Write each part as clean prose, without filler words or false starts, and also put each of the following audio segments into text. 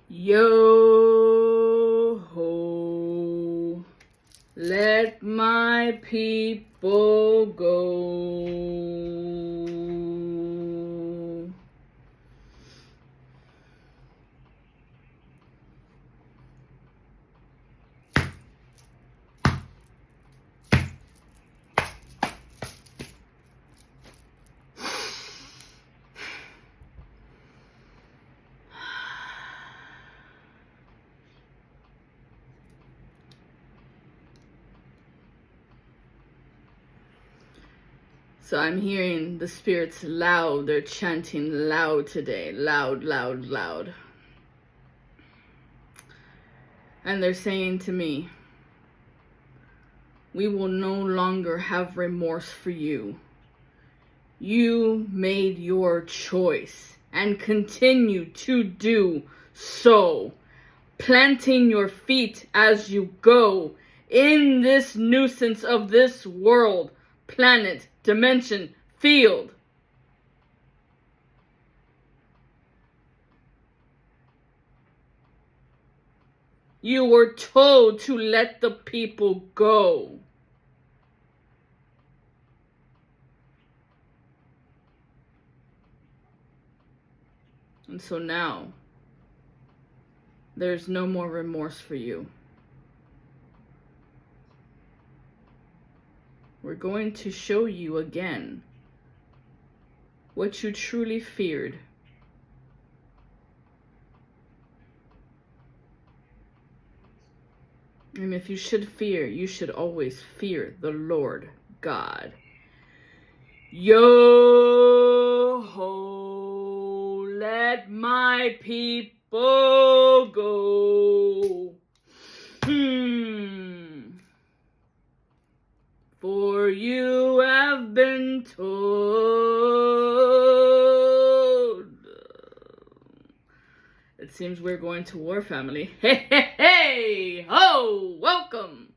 Yo ho, let my people go. So I'm hearing the spirits loud. They're chanting loud today. Loud, loud, loud. And they're saying to me, we will no longer have remorse for you. You made your choice and continue to do so, planting your feet as you go in this nuisance of this world, planet, dimension, field. You were told to let the people go. And so now, there's no more remorse for you. We're going to show you again what you truly feared. And if you should fear, you should always fear the Lord God. Yo ho, let my people go. For you have been told. It seems we're going to war, family. Hey, hey, hey, ho, welcome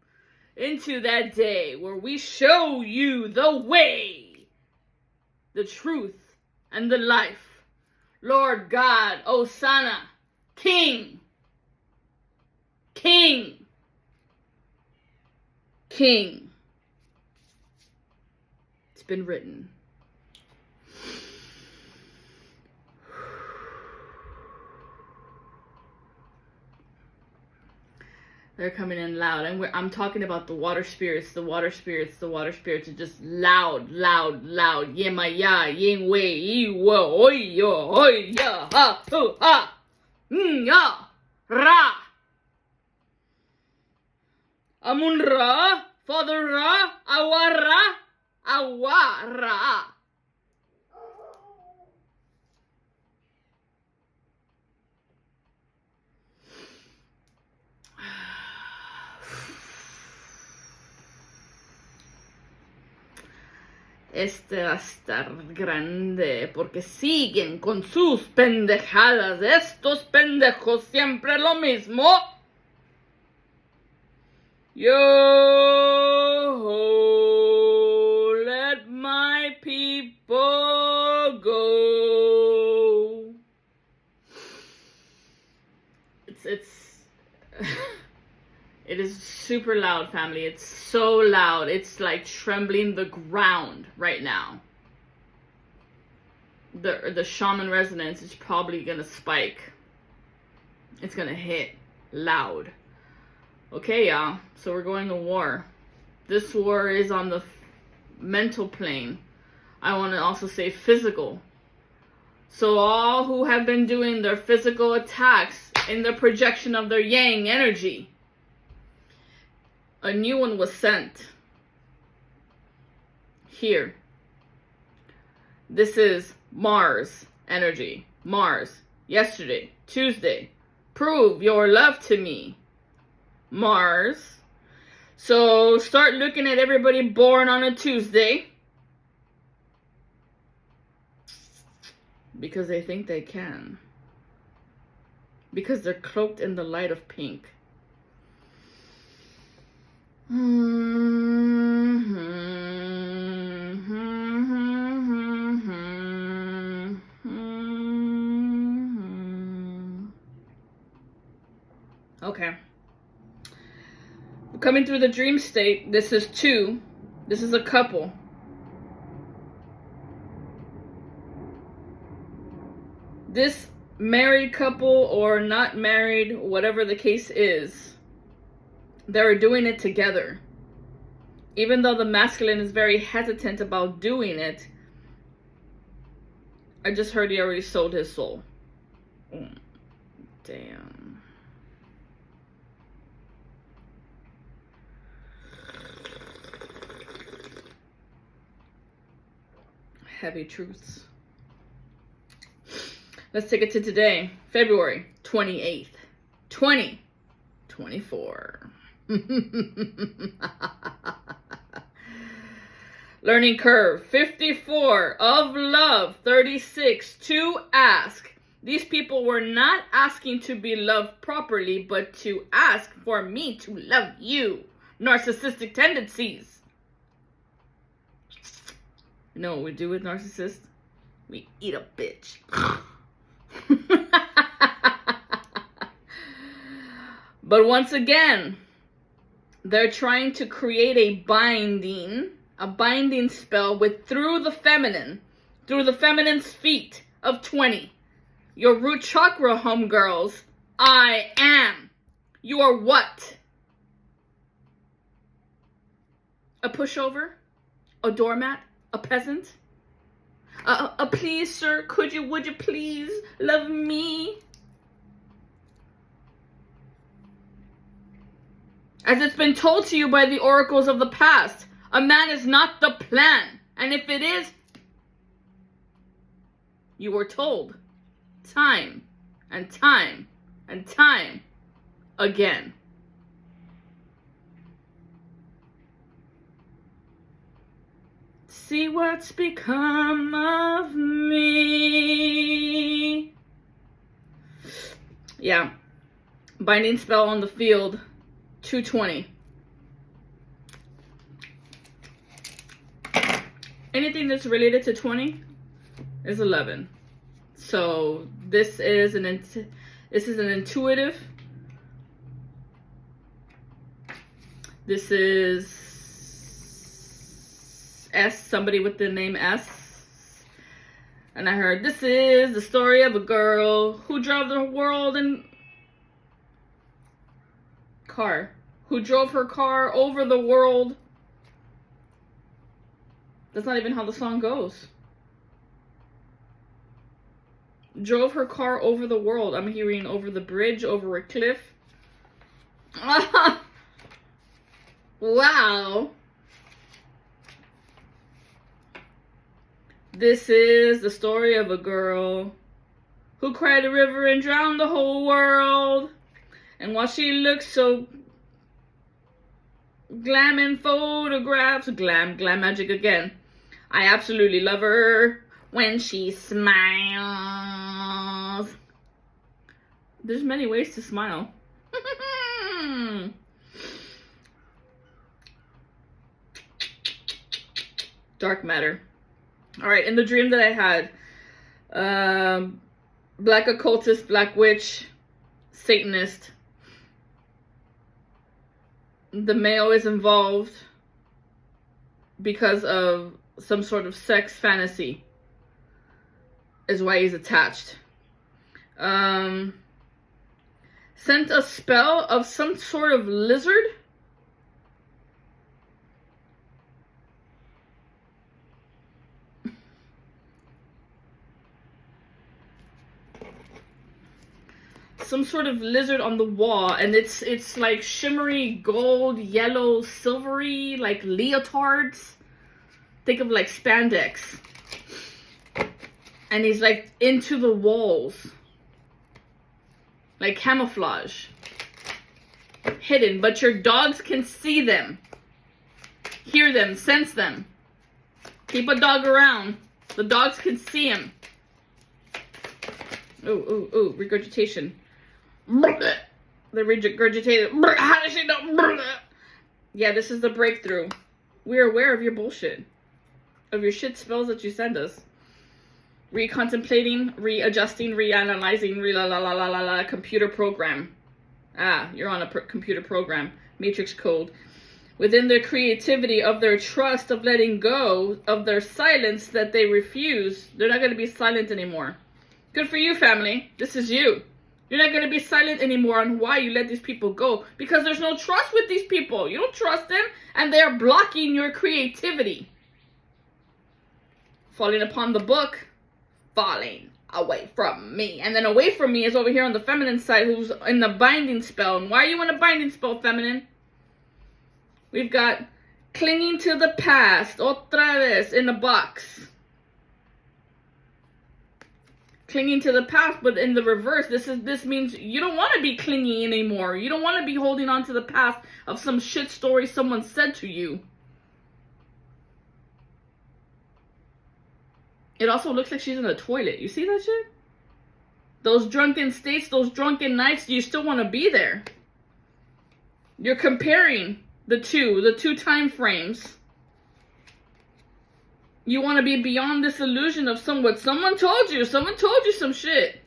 into that day where we show you the way, the truth, and the life. Lord God, Hosanna, King, King, King. It's been written. They're coming in loud, and I'm talking about the water spirits. The water spirits are just loud, loud, loud. Yema ya, yin wei, yi wo, oi yo, oi ya, ha, hu, ha, ya, ra. Amun ra, Father Ra, awara, awara. Este va a estar grande porque siguen con sus pendejadas. Estos pendejos siempre lo mismo. Yo ho, let my people go. It is super loud, family. It's so loud. It's like trembling the ground right now. The shaman resonance is probably gonna spike. It's gonna hit loud. Okay, y'all. So we're going to war. This war is on the mental plane. I want to also say physical. So all who have been doing their physical attacks in the projection of their yang energy, a new one was sent. Here. This is Mars energy. Mars. Yesterday. Tuesday. Prove your love to me. Mars. So start looking at everybody born on a Tuesday. Because they think they can. Because they're cloaked in the light of pink. Okay. Coming through the dream state, this is two. This is a couple. This married couple or not married, whatever the case is, they're doing it together. Even though the masculine is very hesitant about doing it, I just heard he already sold his soul. Damn. Heavy truths. Let's take it to today, February 28th, 2024. Learning curve, 54 of love, 36 to ask. These people were not asking to be loved properly, but to ask for me to love you. Narcissistic tendencies. You know what we do with narcissists? We eat a bitch. But once again, they're trying to create a binding spell with through the feminine's feet of 20. Your root chakra, homegirls. I am. You are what? A pushover? A doormat? A peasant? A please, sir, would you please love me? As it's been told to you by the oracles of the past, a man is not the plan. And if it is, you were told time and time and time again. See what's become of me. Yeah. Binding spell on the field, 220. Anything that's related to 20 is 11. So this is an intuitive. This is S, somebody with the name S. And I heard, this is the story of a girl who drove the world in car. Who drove her car over the world. That's not even how the song goes. Drove her car over the world. I'm hearing over the bridge, over a cliff. Wow. This is the story of a girl who cried a river and drowned the whole world. And while she looks so glam in photographs, glam magic again, I absolutely love her when she smiles. There's many ways to smile. Dark matter. All right, in the dream that I had, black occultist, black witch, Satanist. The male is involved because of some sort of sex fantasy, is why he's attached. Sent a spell of some sort of lizard. Some sort of lizard on the wall, and it's like shimmery gold, yellow, silvery, like leotards. Think of like spandex. And he's like into the walls. Like camouflage. Hidden, but your dogs can see them. Hear them, sense them. Keep a dog around. The dogs can see him. Ooh, regurgitation. The regurgitated. How does she know? Yeah, this is the breakthrough. We're aware of your bullshit. Of your shit spells that you send us. Recontemplating, readjusting, reanalyzing, computer program. You're on a computer program. Matrix code. Within their creativity, of their trust, of letting go, of their silence that they refuse, they're not going to be silent anymore. Good for you, family. This is you. You're not going to be silent anymore on why you let these people go. Because there's no trust with these people. You don't trust them, and they're blocking your creativity. Falling upon the book. Falling away from me. And then away from me is over here on the feminine side, who's in the binding spell. And why are you in a binding spell, feminine? We've got clinging to the past. Otra vez in the box. Clinging to the past, but in the reverse, this means you don't want to be clinging anymore. You don't want to be holding on to the past of some shit story someone said to you. It also looks like she's in the toilet. You see that shit? Those drunken states, those drunken nights, you still want to be there. You're comparing the two time frames. You want to be beyond this illusion of what someone told you. Someone told you some shit.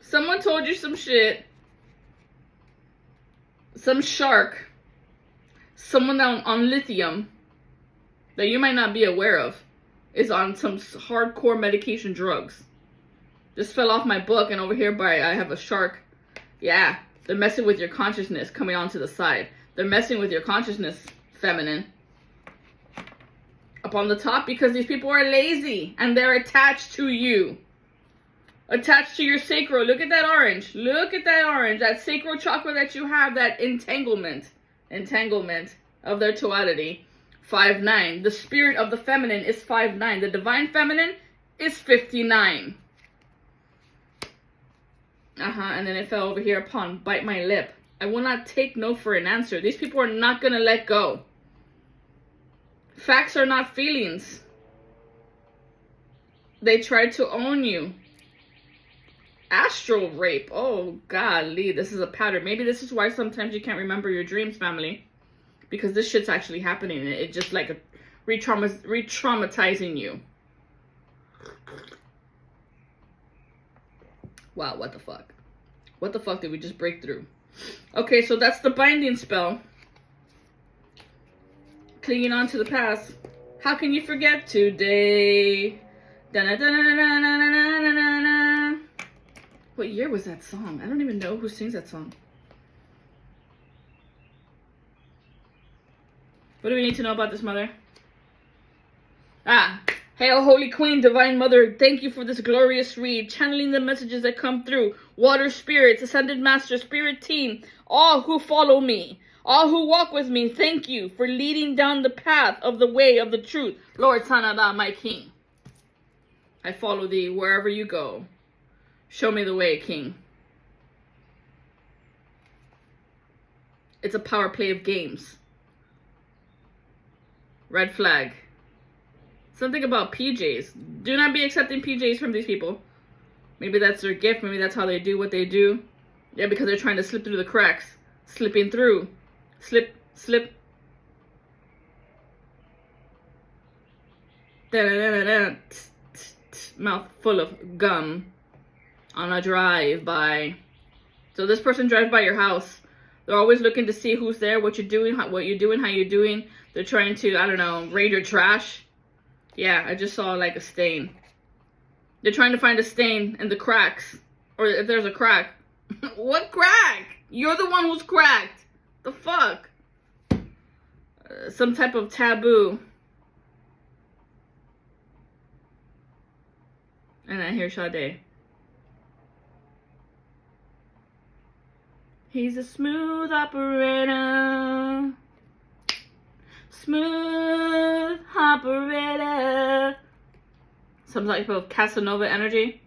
Someone told you some shit. Some shark. Someone on lithium that you might not be aware of is on some hardcore medication drugs. Just fell off my book, and over here I have a shark. Yeah, they're messing with your consciousness coming onto the side. They're messing with your consciousness, feminine. Up on the top, because these people are lazy and they're attached to you. Attached to your sacral. Look at that orange. Look at that orange. That sacral chakra that you have, that entanglement of their totality. 5'9". The spirit of the feminine is 5'9". The divine feminine is 59. And then it fell over here upon bite my lip. I will not take no for an answer. These people are not going to let go. Facts are not feelings. They tried to own you. Astral rape. Oh, golly. This is a pattern. Maybe this is why sometimes you can't remember your dreams, family. Because this shit's actually happening. And it just like re-traumatizing you. Wow, what the fuck? What the fuck did we just break through? Okay, so that's the binding spell. Clinging on to the past. How can you forget today? Da-na-da-na-na-na-na-na-na-na. What year was that song? I don't even know who sings that song. What do we need to know about this, mother? Hail, Holy Queen, Divine Mother, thank you for this glorious read, channeling the messages that come through. Water spirits, Ascended Master, Spirit Team, all who follow me, all who walk with me, thank you for leading down the path of the way of the truth. Lord Sanada, my King, I follow thee wherever you go. Show me the way, King. It's a power play of games. Red flag. Something about PJs. Do not be accepting PJs from these people. Maybe that's their gift. Maybe that's how they do what they do. Yeah, because they're trying to slip through the cracks. Slipping through. Slip, slip. Da-da-da-da-da. Mouth full of gum. On a drive-by. So this person drives by your house. They're always looking to see who's there, what you're doing, what you're doing, how you're doing. They're trying to, I don't know, raid your trash. Yeah, I just saw like a stain. They're trying to find a stain in the cracks. Or if there's a crack. What crack? You're the one who's cracked. The fuck? Some type of taboo. And I hear Sade. He's a smooth operator. Smooth operator. Some type of Casanova energy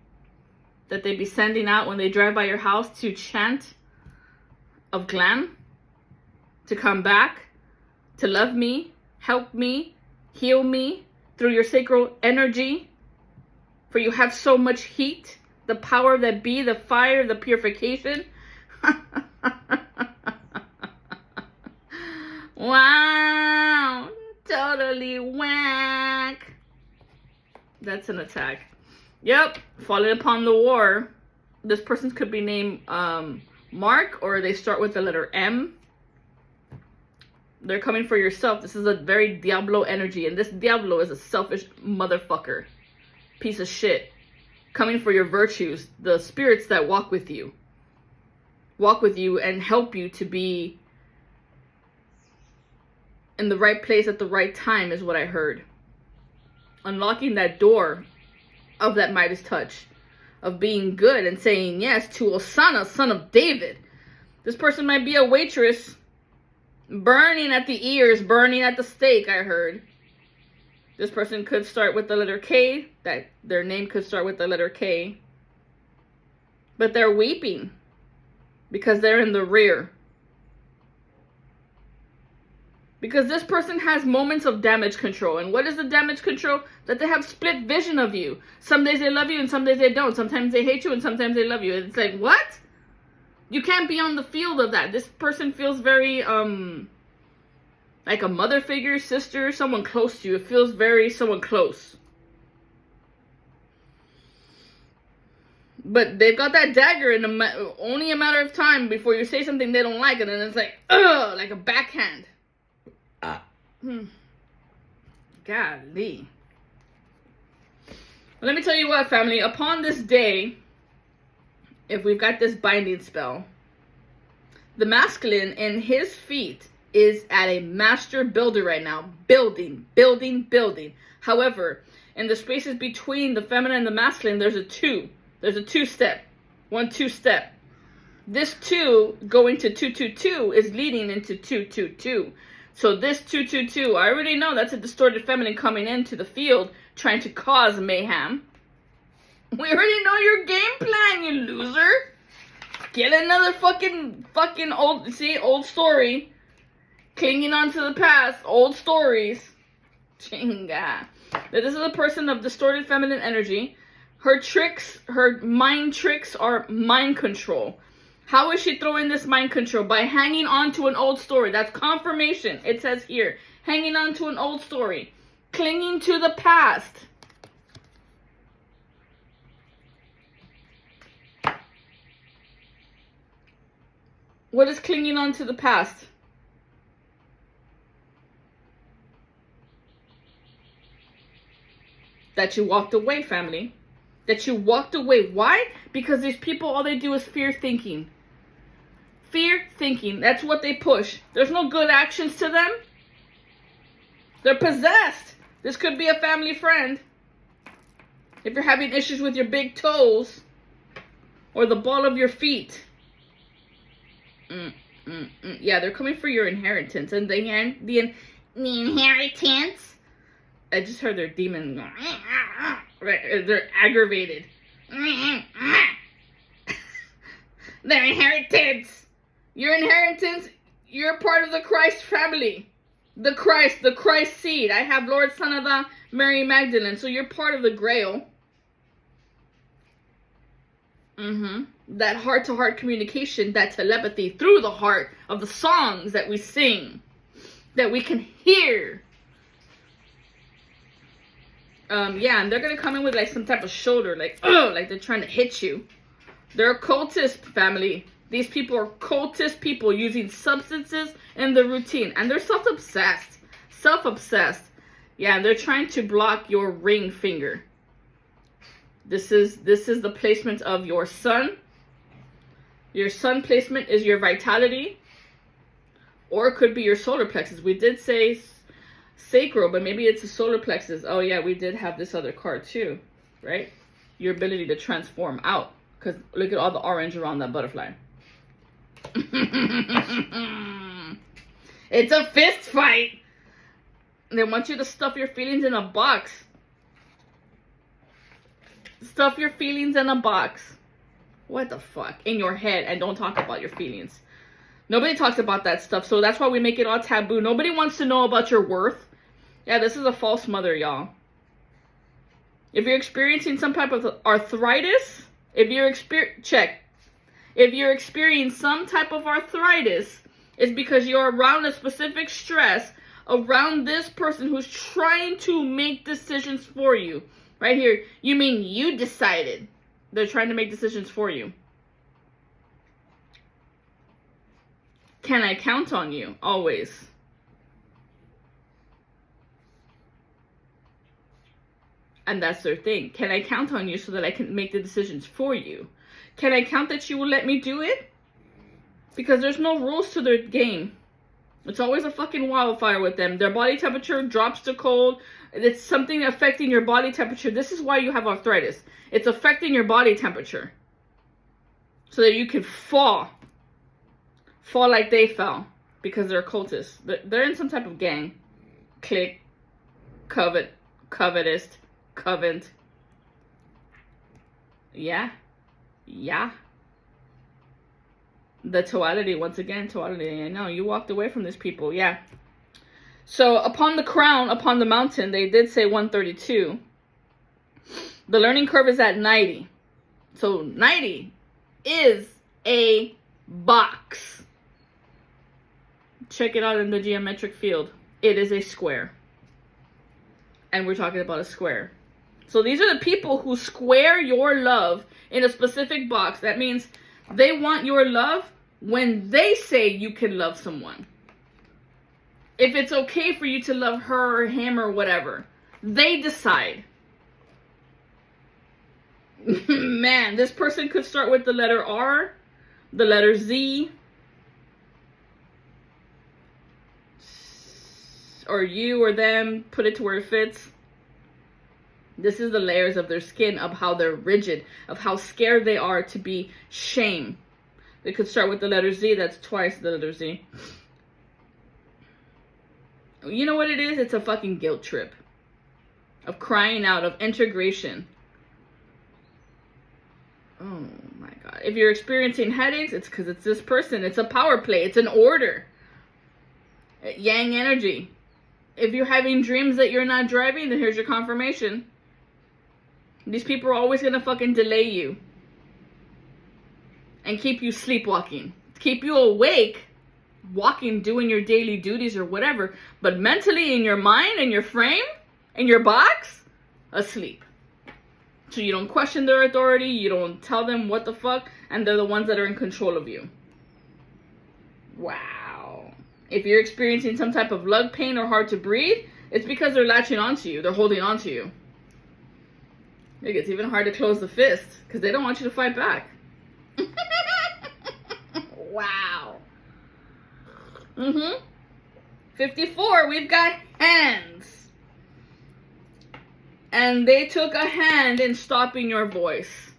that they be sending out when they drive by your house to chant of glam, to come back, to love me, help me, heal me through your sacral energy. For you have so much heat, the power that be, the fire, the purification. Wow, totally whack. That's an attack. Yep, falling upon the war. This person could be named Mark, or they start with the letter M. They're coming for yourself. This is a very Diablo energy, and this Diablo is a selfish motherfucker. Piece of shit. Coming for your virtues, the spirits that walk with you. Walk with you and help you to be in the right place at the right time is what I heard. Unlocking that door of that Midas touch. Of being good and saying yes to Osana, son of David. This person might be a waitress. Burning at the ears, burning at the stake, I heard. This person could start with the letter K. That their name could start with the letter K. But they're weeping. Because they're in the rear. Because this person has moments of damage control. And what is the damage control? That they have split vision of you. Some days they love you and some days they don't. Sometimes they hate you and sometimes they love you. It's like, what? You can't be on the field of that. This person feels very, like a mother figure, sister, someone close to you. It feels very someone close. But they've got that dagger in only a matter of time before you say something they don't like. And then it's like, ugh, like a backhand. Golly. Let me tell you what, family. Upon this day, if we've got this binding spell, the masculine in his feet is at a master builder right now. Building. However, in the spaces between the feminine and the masculine, there's a two. There's a two-step. 1-2 step. This 2 going to 2-2-2 is leading into 2-2-2. So this 2-2-2, I already know that's a distorted feminine coming into the field, trying to cause mayhem. We already know your game plan, you loser. Get another fucking old story. Clinging on to the past, old stories. Chinga. This is a person of distorted feminine energy. Her tricks, her mind tricks are mind control. How is she throwing this mind control? By hanging on to an old story. That's confirmation. It says here. Hanging on to an old story. Clinging to the past. What is clinging on to the past? That you walked away, family. That you walked away. Why? Because these people, all they do is fear thinking. Fear thinking. That's what they push. There's no good actions to them. They're possessed. This could be a family friend. If you're having issues with your big toes. Or the ball of your feet. Yeah, they're coming for your inheritance. And the inheritance. I just heard their demon going. They're aggravated. Their inheritance. Your inheritance, you're part of the Christ family. The Christ seed. I have Lord, Son of the Mary Magdalene. So you're part of the Grail. That heart-to-heart communication, that telepathy through the heart of the songs that we sing. That we can hear. Yeah, and they're gonna come in with like some type of shoulder, like, oh, like they're trying to hit you. They're occultist, family. These people are cultist people using substances in the routine. And they're self-obsessed. Self-obsessed. Yeah, they're trying to block your ring finger. This is the placement of your sun. Your sun placement is your vitality. Or it could be your solar plexus. We did say sacral, but maybe it's a solar plexus. Oh yeah, we did have this other card too, right? Your ability to transform out. Because look at all the orange around that butterfly. It's a fist fight. They want you to stuff your feelings in a box. Stuff your feelings in a box. What the fuck? In your head, and don't talk about your feelings. Nobody talks about that stuff, so that's why we make it all taboo. Nobody wants to know about your worth. Yeah, this is a false mother, y'all. If you're experiencing some type of arthritis, if you're experiencing some type of arthritis, it's because you're around a specific stress around this person who's trying to make decisions for you. Right here, you mean you decided. They're trying to make decisions for you. Can I count on you? Always. And that's their thing. Can I count on you so that I can make the decisions for you? Can I count that you will let me do it? Because there's no rules to their game. It's always a fucking wildfire with them. Their body temperature drops to cold. It's something affecting your body temperature. This is why you have arthritis. It's affecting your body temperature. So that you can fall. Fall like they fell. Because they're cultists. They're in some type of gang. Clique. Covetous. Covent. Yeah. Yeah. The toality, once again, toality. I know, you walked away from these people. Yeah. So, upon the crown, upon the mountain, they did say 132. The learning curve is at 90. So, 90 is a box. Check it out in the geometric field. It is a square. And we're talking about a square. So these are the people who square your love in a specific box. That means they want your love when they say you can love someone. If it's okay for you to love her or him or whatever, they decide. Man, this person could start with the letter R, the letter Z, or you or them, put it to where it fits. This is the layers of their skin, of how they're rigid, of how scared they are to be shame. They could start with the letter Z. That's twice the letter Z. You know what it is? It's a fucking guilt trip. Of crying out, of integration. Oh my God. If you're experiencing headaches, it's because it's this person. It's a power play. It's an order. Yang energy. If you're having dreams that you're not driving, then here's your confirmation. These people are always going to fucking delay you. And keep you sleepwalking. Keep you awake, walking, doing your daily duties or whatever. But mentally, in your mind, in your frame, in your box, asleep. So you don't question their authority. You don't tell them what the fuck. And they're the ones that are in control of you. Wow. If you're experiencing some type of lung pain or hard to breathe, it's because they're latching onto you. They're holding onto you. It gets even hard to close the fist because they don't want you to fight back. Wow. 54, we've got hands. And they took a hand in stopping your voice.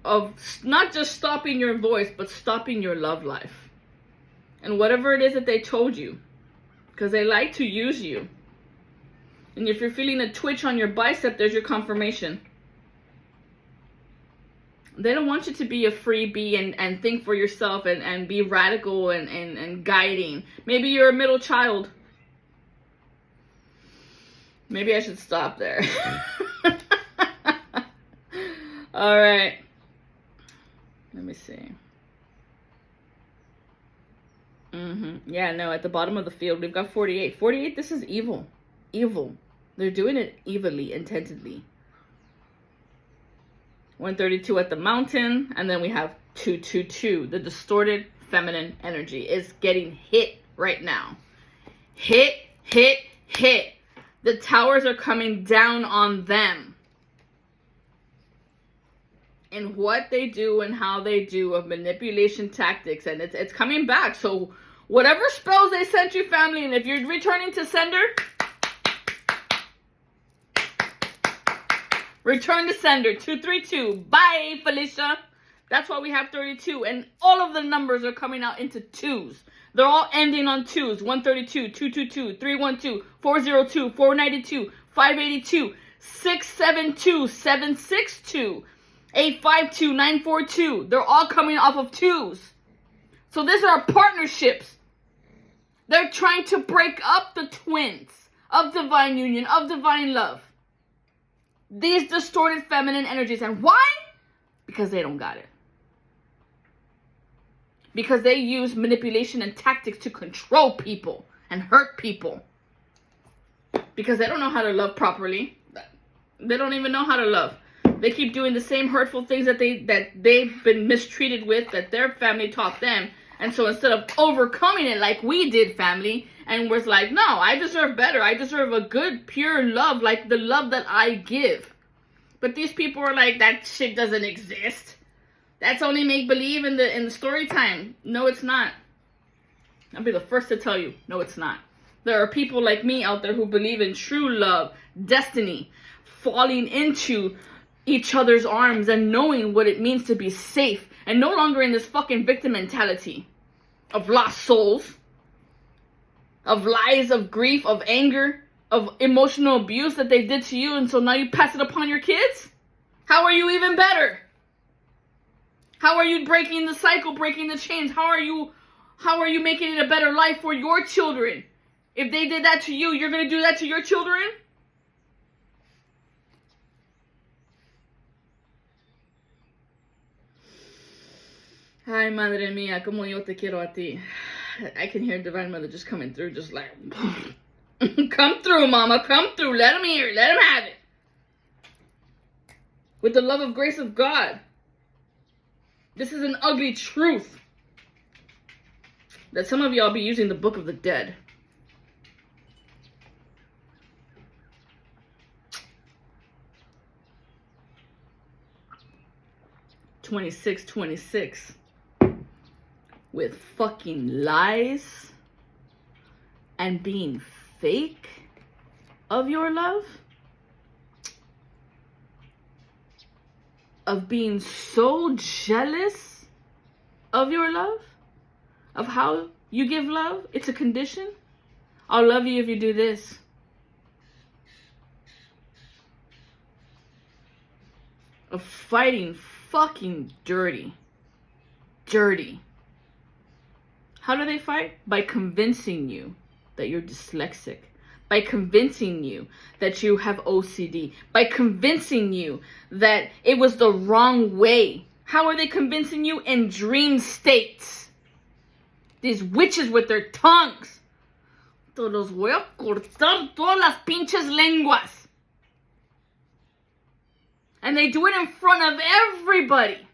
Of not just stopping your voice, but stopping your love life. And whatever it is that they told you. Because they like to use you. And if you're feeling a twitch on your bicep, there's your confirmation. They don't want you to be a freebie and think for yourself and be radical and guiding. Maybe you're a middle child. Maybe I should stop there. All right. Let me see. Yeah, no, at the bottom of the field, we've got 48. 48, this is evil. Evil. They're doing it evilly, intendedly. 132 at the mountain, and then we have 222. The distorted feminine energy is getting hit right now. Hit, hit, hit. The towers are coming down on them. And what they do and how they do of manipulation tactics, and it's coming back. So whatever spells they sent you, family, and if you're returning to sender, return to sender, 232. Bye, Felicia. That's why we have 32. And all of the numbers are coming out into twos. They're all ending on twos. 132, 222, 312, 402, 492, 582, 672, 762, 852, 942. They're all coming off of twos. So these are partnerships. They're trying to break up the twins of divine union, of divine love. These distorted feminine energies. And why? Because they don't got it. Because they use manipulation and tactics to control people and hurt people. Because they don't know how to love properly. They don't even know how to love. They keep doing the same hurtful things that they've been mistreated with, that their family taught them. And so instead of overcoming it like we did, family, and was like, no, I deserve better. I deserve a good, pure love, like the love that I give. But these people are like, that shit doesn't exist. That's only make-believe in the story time. No, it's not. I'll be the first to tell you, no, it's not. There are people like me out there who believe in true love, destiny, falling into each other's arms and knowing what it means to be safe and no longer in this fucking victim mentality of lost souls, of lies, of grief, of anger, of emotional abuse that they did to you, and so now you pass it upon your kids? How are you even better? How are you breaking the cycle, breaking the chains? How are you making it a better life for your children? If they did that to you, you're going to do that to your children? Ay, madre mía, como yo te quiero a ti. I can hear Divine Mother just coming through, just like, come through, mama, come through. Let him hear it. Let him have it. With the love of grace of God. This is an ugly truth that some of y'all be using the Book of the Dead. (26:26) with fucking lies and being fake of your love, of being so jealous of your love, of how you give love. It's a condition. I'll love you if you do this. Of fighting fucking dirty. How do they fight? By convincing you that you're dyslexic. By convincing you that you have OCD. By convincing you that it was the wrong way. How are they convincing you? In dream states. These witches with their tongues. Te los voy a cortar todas las pinches lenguas. And they do it in front of everybody.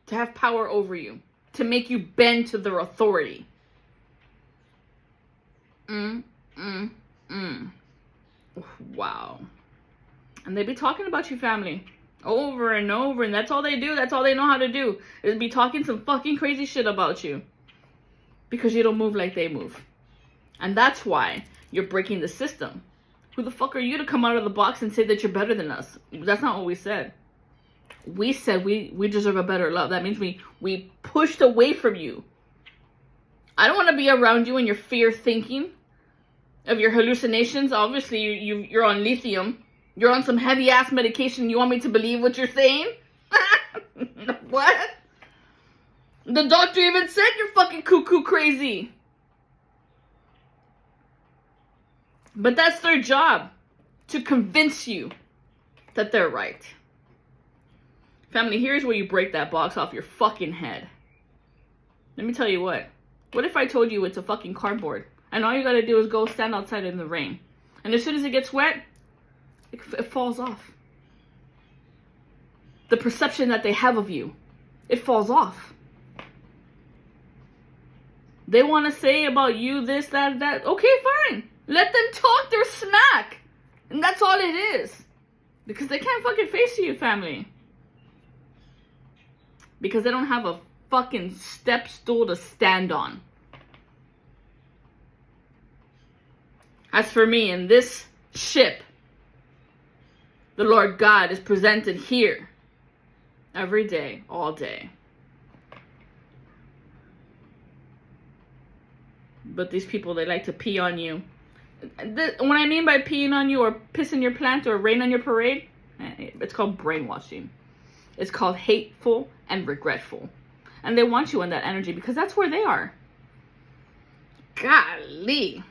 To have power over you. To make you bend to their authority. Wow. And they be talking about you, family. Over and over. And that's all they do. That's all they know how to do. Is be talking some fucking crazy shit about you. Because you don't move like they move. And that's why you're breaking the system. Who the fuck are you to come out of the box and say that you're better than us? That's not what we said. We said we deserve a better love. That means we pushed away from you. I don't want to be around you and your fear thinking of your hallucinations. Obviously, you're on lithium. You're on some heavy-ass medication. You want me to believe what you're saying? What? The doctor even said you're fucking cuckoo crazy. But that's their job. To convince you that they're right. Family, here's where you break that box off your fucking head. Let me tell you what. What if I told you it's a fucking cardboard? And all you gotta do is go stand outside in the rain. And as soon as it gets wet, it falls off. The perception that they have of you, it falls off. They want to say about you this, that, that. Okay, fine. Let them talk their smack. And that's all it is. Because they can't fucking face you, family. Because they don't have a fucking step stool to stand on. As for me, in this ship, the Lord God is presented here. Every day, all day. But these people, they like to pee on you. What I mean by peeing on you or pissing your plant or rain on your parade, it's called brainwashing. It's called hateful and regretful. And they want you in that energy because that's where they are. Golly.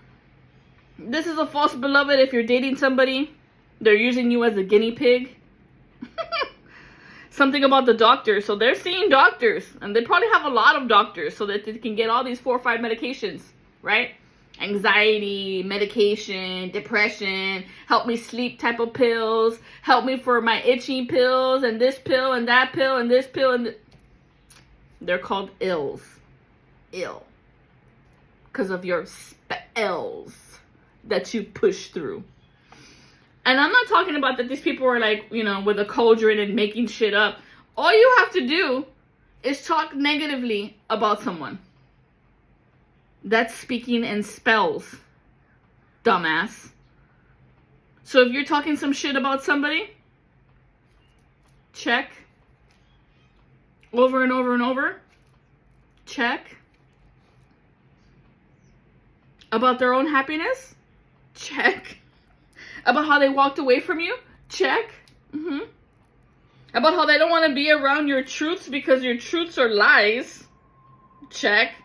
This is a false beloved. If you're dating somebody, they're using you as a guinea pig. Something about the doctors. So they're seeing doctors. And they probably have a lot of doctors so that they can get all these 4 or 5 medications. Right? Anxiety, medication, depression, help me sleep type of pills, help me for my itching pills, and this pill, and that pill, and this pill, and They're called ills. Ill. Because of your spells that you push through. And I'm not talking about that these people are like, you know, with a cauldron and making shit up. All you have to do is talk negatively about someone. That's speaking in spells, dumbass. So if you're talking some shit about somebody, check. Over and over and over, check. About their own happiness, check. About how they walked away from you, check. About how they don't want to be around your truths because your truths are lies, check.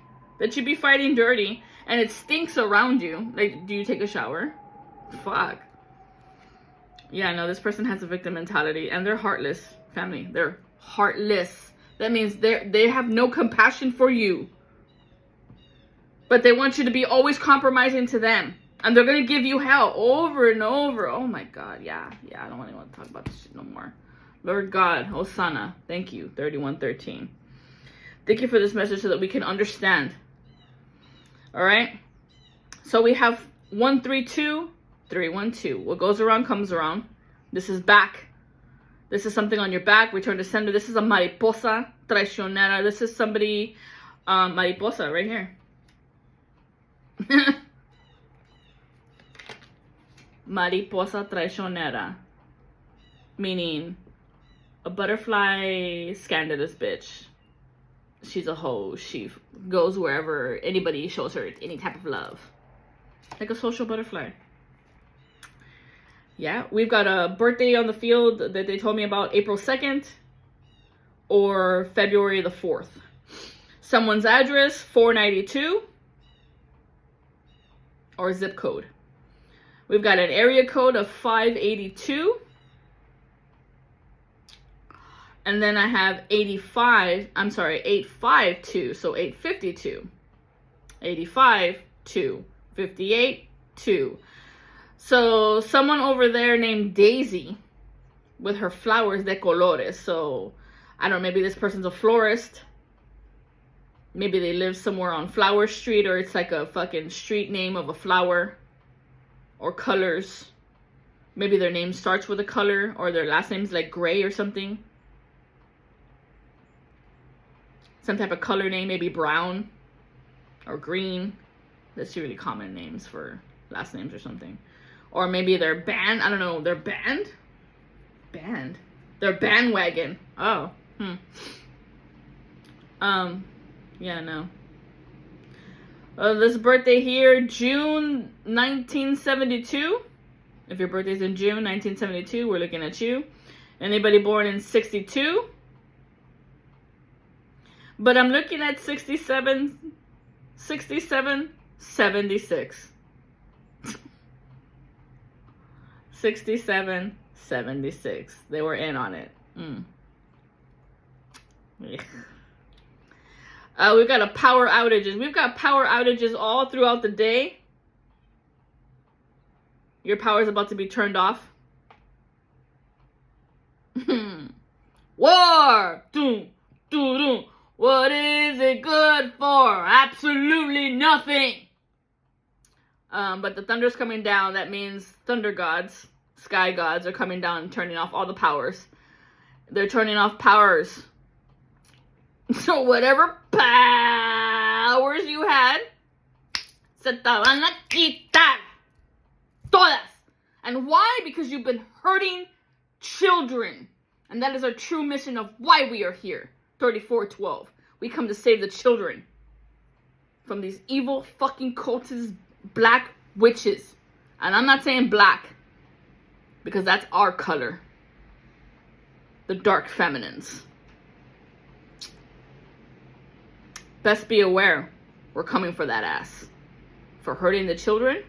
That you be fighting dirty and it stinks around you. Like, do you take a shower? Fuck. Yeah, no, this person has a victim mentality and they're heartless, family. They're heartless. That means they have no compassion for you. But they want you to be always compromising to them. And they're going to give you hell over and over. Oh my God, yeah, I don't want to talk about this shit no more. Lord God, Hosanna, thank you, 31:13. Thank you for this message so that we can understand. All right? So we have 132, 312. What goes around comes around. This is back. This is something on your back. Return to sender. This is a mariposa traicionera. This is somebody, mariposa right here. Mariposa traicionera. Meaning a butterfly scandalous bitch. She's a hoe. She goes wherever anybody shows her any type of love. Like a social butterfly. Yeah, we've got a birthday on the field that they told me about, April 2nd or February the 4th. Someone's address, 492 or zip code. We've got an area code of 582. And then I have 852, so 852. 85, 2. 58, 2. So someone over there named Daisy with her flowers de colores. So I don't know, maybe this person's a florist. Maybe they live somewhere on Flower Street, or it's like a fucking street name of a flower or colors. Maybe their name starts with a color or their last name's like Gray or something. Some type of color name, maybe brown or green. That's really common names for last names or something. Or maybe their band, I don't know, their band? Band? Their bandwagon. Oh, yeah, no. This birthday here, June 1972. If your birthday's in June 1972, we're looking at you. Anybody born in 62? But I'm looking at 67, 76. 67, 76. They were in on it. Yeah. We've got a power outages. We've got power outages all throughout the day. Your power is about to be turned off. War! Doom, doom, doom. What is it good for? Absolutely nothing. But the thunder's coming down. That means thunder gods, sky gods are coming down and turning off all the powers. They're turning off powers. So whatever powers you had, se te van a quitar. Todas. And why? Because you've been hurting children. And that is our true mission of why we are here. 34:12. We come to save the children from these evil fucking cultist black witches. And I'm not saying black because that's our color. The dark feminines. Best be aware, we're coming for that ass. For hurting the children?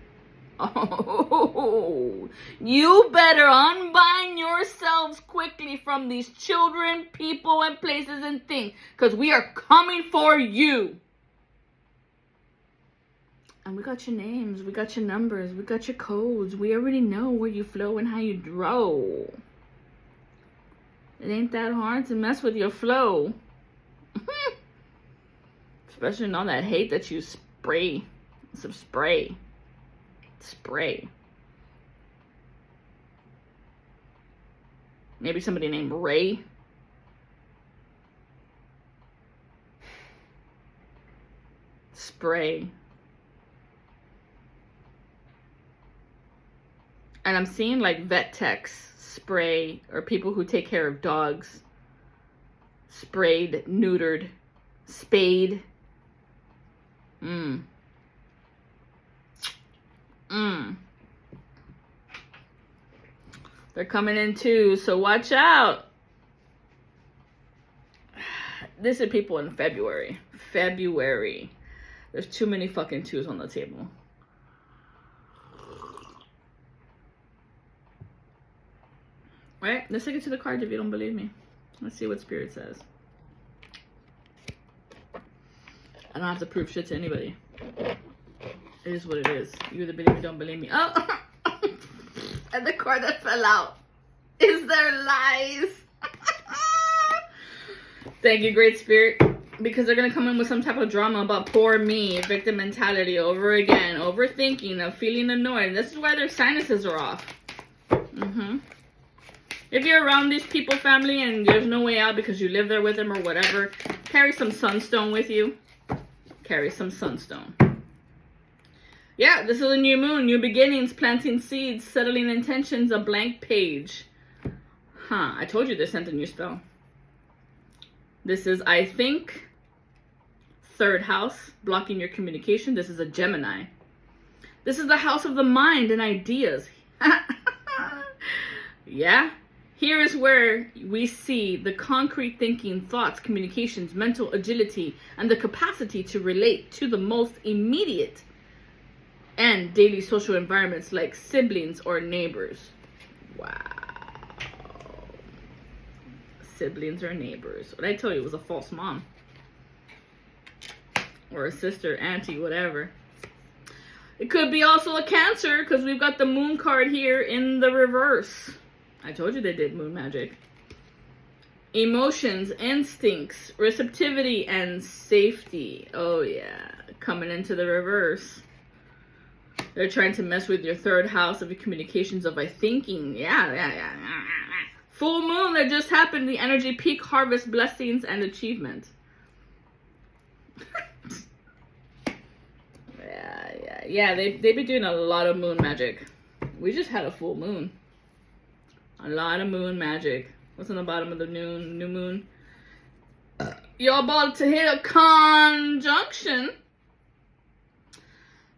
Oh, you better unbind yourselves quickly from these children, people, and places and things. Because we are coming for you. And we got your names, we got your numbers, we got your codes. We already know where you flow and how you draw. It ain't that hard to mess with your flow. Especially in all that hate that you spray. Some spray. Spray. Maybe somebody named Ray. Spray. And I'm seeing like vet techs spray, or people who take care of dogs. Sprayed, neutered, spayed. They're coming in too, so watch out. This is people in February. February. There's too many fucking twos on the table. Right? Let's take it to the cards if you don't believe me. Let's see what Spirit says. I don't have to prove shit to anybody. It is what it is. You either believe me, don't believe me. Oh! And the card that fell out is their lies. Thank you, Great Spirit. Because they're going to come in with some type of drama about poor me, victim mentality over again, overthinking, of feeling annoyed. This is why their sinuses are off. If you're around these people, family, and there's no way out because you live there with them or whatever, carry some sunstone with you. Carry some sunstone. Yeah, this is a new moon, new beginnings, planting seeds, settling intentions, a blank page. I told you they sent a new spell. This is, I think, third house, blocking your communication. This is a Gemini. This is the house of the mind and ideas. Yeah. Here is where we see the concrete thinking, thoughts, communications, mental agility, and the capacity to relate to the most immediate and daily social environments like siblings or neighbors. Wow. Siblings or neighbors. What I tell you, it was a false mom. Or a sister, auntie, whatever. It could be also a Cancer, because we've got the moon card here in the reverse. I told you they did moon magic. Emotions, instincts, receptivity, and safety. Oh yeah, coming into the reverse. They're trying to mess with your third house of your communications, of thinking. Yeah. Full moon that just happened. The energy peak, harvest, blessings, and achievement. Yeah. They be doing a lot of moon magic. We just had a full moon. A lot of moon magic. What's on the bottom of the new moon? You're about to hit a conjunction.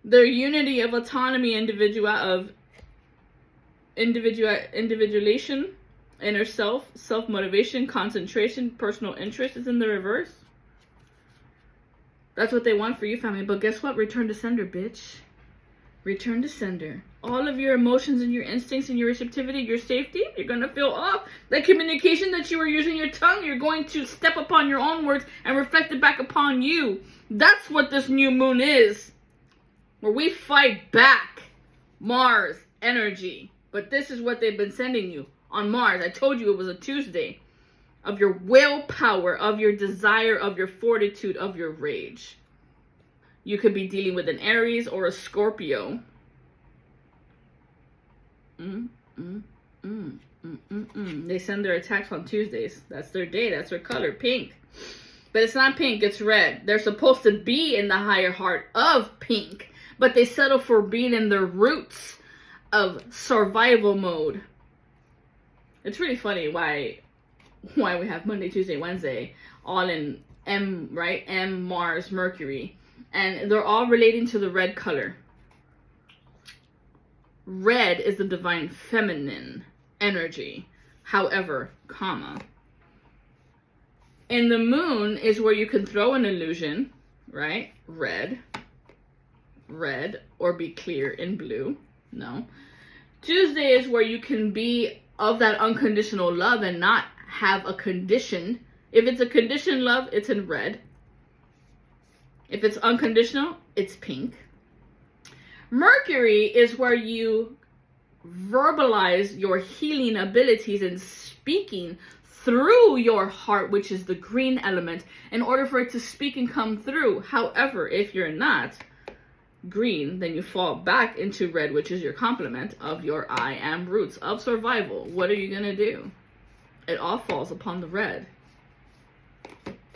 Their unity of autonomy, individuation, inner self, self-motivation, concentration, personal interest is in the reverse. That's what they want for you, family. But guess what? Return to sender, bitch. Return to sender. All of your emotions and your instincts and your receptivity, your safety, you're going to feel off. That communication that you were using your tongue, you're going to step upon your own words and reflect it back upon you. That's what this new moon is. Where we fight back. Mars energy. But this is what they've been sending you on Mars. I told you it was a Tuesday. Of your willpower, of your desire, of your fortitude, of your rage. You could be dealing with an Aries or a Scorpio. They send their attacks on Tuesdays. That's their day. That's their color, pink. But it's not pink, it's red. They're supposed to be in the higher heart of pink, but they settle for being in their roots of survival mode. It's really funny why we have Monday, Tuesday, Wednesday, all in M, right? M, Mars, Mercury. And they're all relating to the red color. Red is the divine feminine energy. However, in the moon is where you can throw an illusion, right? Red, or be clear in blue. No. Tuesday is where you can be of that unconditional love and not have a condition. If it's a conditioned love, it's in red. If it's unconditional, it's pink. Mercury is where you verbalize your healing abilities and speaking through your heart, which is the green element, in order for it to speak and come through. However, if you're not green, then you fall back into red, which is your complement of your I am roots of survival. What are you going to do? It all falls upon the red.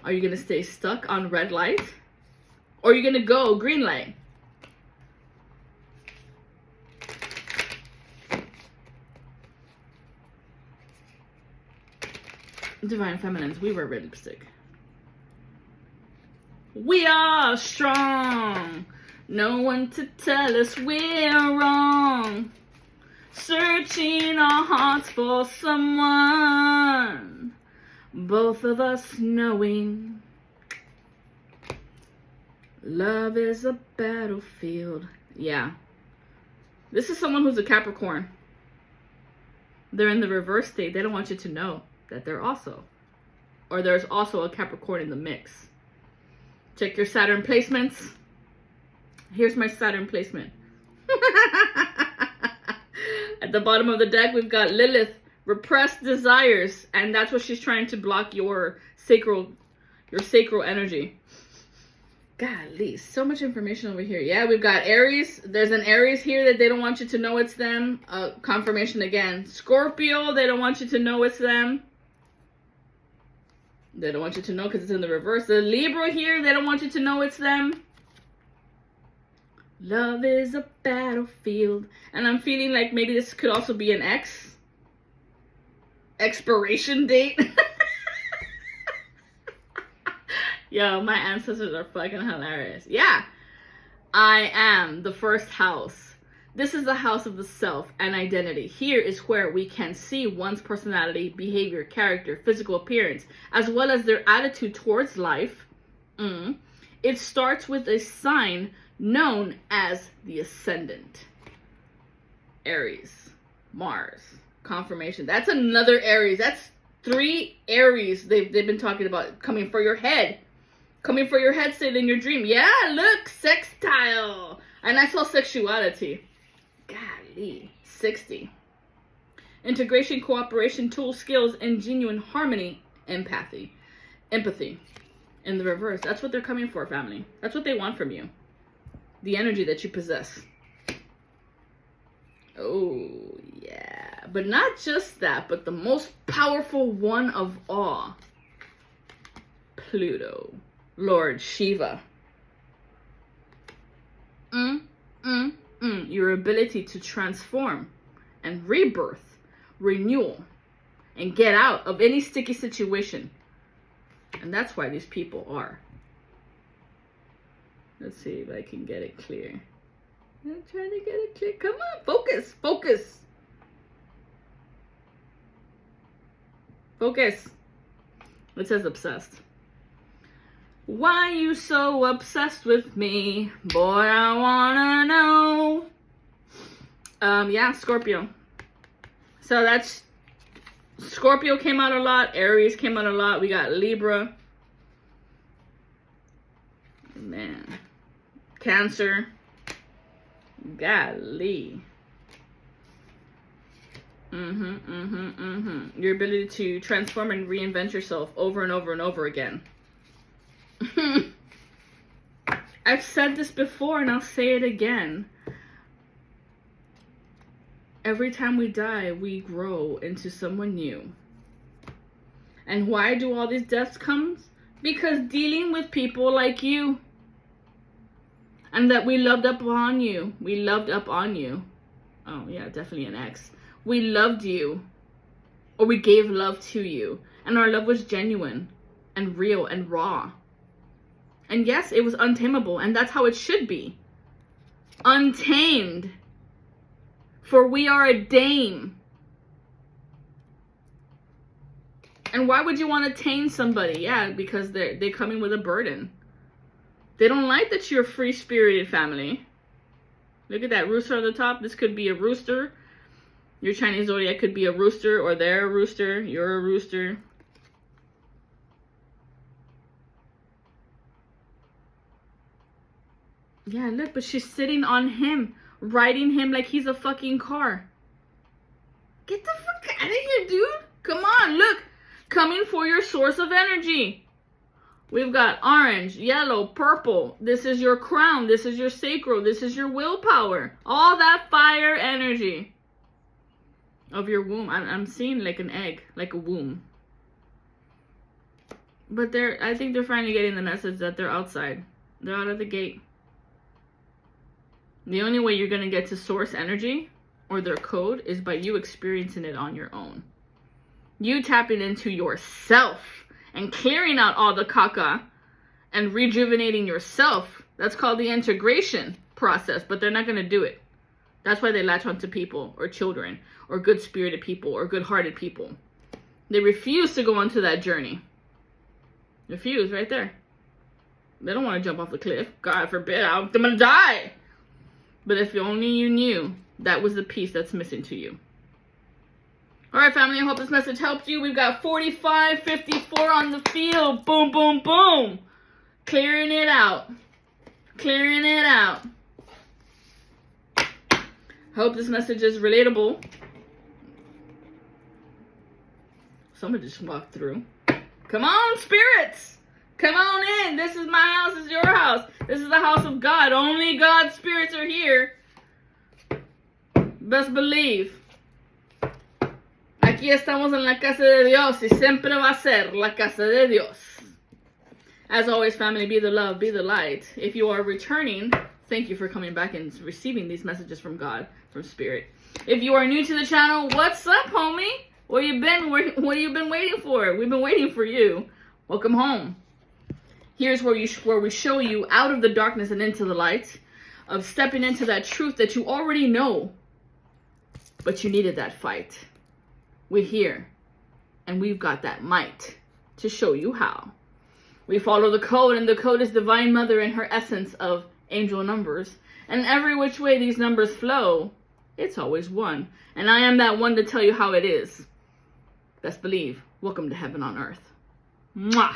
Are you going to stay stuck on red light? Or are you going to go green light? Divine Feminines, we wear red lipstick. We are strong. No one to tell us we're wrong. Searching our hearts for someone. Both of us knowing love is a battlefield. Yeah. This is someone who's a Capricorn. They're in the reverse state. They don't want you to know that they're also. Or there's also a Capricorn in the mix. Check your Saturn placements. Here's my Saturn placement. At the bottom of the deck, we've got Lilith, repressed desires, and that's what she's trying to block your sacral energy. Golly, so much information over here. Yeah, we've got Aries. There's an Aries here that they don't want you to know it's them. Confirmation again. Scorpio, they don't want you to know it's them. They don't want you to know because it's in the reverse. The Libra here, they don't want you to know it's them. Love is a battlefield. And I'm feeling like maybe this could also be an expiration date. Yo, my ancestors are fucking hilarious. Yeah. I am the first house. This is the house of the self and identity. Here is where we can see one's personality, behavior, character, physical appearance, as well as their attitude towards life. It starts with a sign known as the ascendant. Aries, Mars, confirmation. That's another Aries. That's 3 Aries they've been talking about coming for your head. Coming for your head state in your dream. Yeah, look, sextile. And I saw sexuality. Golly, 60. Integration, cooperation, tools, skills, and genuine harmony, empathy. In the reverse. That's what they're coming for, family. That's what they want from you. The energy that you possess. Oh, yeah. But not just that, but the most powerful one of all. Pluto. Lord Shiva. Your ability to transform and rebirth, renewal, and get out of any sticky situation. And that's why these people are. Let's see if I can get it clear. I'm trying to get it clear. Come on, focus, focus. Focus. It says obsessed. Why you so obsessed with me? Boy, I wanna know. Yeah, Scorpio. So that's Scorpio came out a lot. Aries came out a lot. We got Libra. Man. Cancer. Golly. Your ability to transform and reinvent yourself over and over and over again. I've said this before and I'll say it again. Every time we die, we grow into someone new. And why do all these deaths come? Because dealing with people like you. And that we loved up on you. We loved up on you. Oh yeah, definitely an ex. We loved you. Or we gave love to you. And our love was genuine and real and raw. And yes, it was untamable, and that's how it should be. Untamed. For we are a dame. And why would you want to tame somebody? Yeah, because they're coming with a burden. They don't like that you're a free-spirited family. Look at that rooster on the top. This could be a rooster. Your Chinese zodiac could be a rooster, or they're a rooster. You're a rooster. Yeah, look, but she's sitting on him, riding him like he's a fucking car. Get the fuck out of here, dude. Come on, look. coming for your source of energy. We've got orange, yellow, purple. This is your crown. This is your sacral. This is your willpower. All that fire energy of your womb. I'm seeing like an egg, like a womb. But I think they're finally getting the message that they're outside. They're out of the gate. The only way you're going to get to source energy or their code is by you experiencing it on your own. You tapping into yourself and clearing out all the caca and rejuvenating yourself. That's called the integration process, but they're not going to do it. That's why they latch onto people or children or good-spirited people or good-hearted people. They refuse to go onto that journey. Refuse right there. They don't want to jump off the cliff. God forbid, I'm going to die. But if only you knew that was the piece that's missing to you. All right, family, I hope this message helped you. We've got 45-54 on the field. Boom, boom, boom. Clearing it out. Clearing it out. Hope this message is relatable. Someone just walked through. Come on, spirits. Come on in. This is my house. This is your house. This is the house of God. Only God's spirits are here. Best believe. Aquí estamos en la casa de Dios y siempre va a ser la casa de Dios. As always, family, be the love, be the light. If you are returning, thank you for coming back and receiving these messages from God, from Spirit. If you are new to the channel, what's up, homie? What you been waiting for? We've been waiting for you. Welcome home. Here's where we show you out of the darkness and into the light, of stepping into that truth that you already know, but you needed that fight. We're here, and we've got that might to show you how. We follow the code, and the code is Divine Mother in her essence of angel numbers. And every which way these numbers flow, it's always one. And I am that one to tell you how it is. Best believe. Welcome to heaven on earth. Mwah!